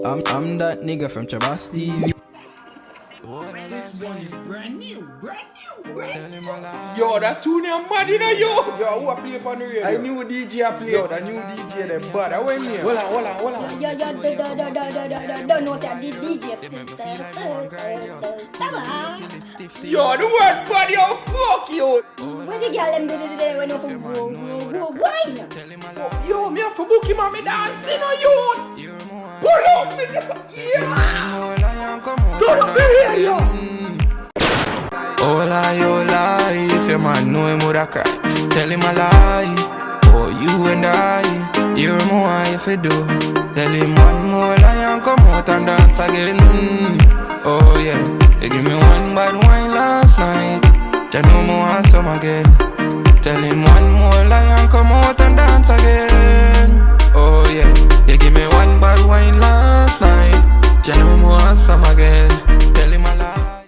I'm that nigga from Chabas TV. This one is brand new. Yo, that tune is mad, you know, yo. Yo, who a play upon the radio? I knew DJ I play. Yo, the new DJ them bad. I went here. Hold on. Yo, don't know that the DJ still. Yo, the word for yo, fuck you. When the girl them do the when you go wine. Yo, me have to book him on me dance, you know, yo. Pull up, me. Yeah. Turn up the hair, yo. Hola, if your man know him woulda cry, tell him a lie. Oh, you and I, you're more if you do. Tell him one more lie and come out and dance again. Oh yeah, you give me one bad wine last night, you know me want some again. Tell him one more lie and come out and dance again. Oh yeah, you give me one bad wine last night, you know me want some again.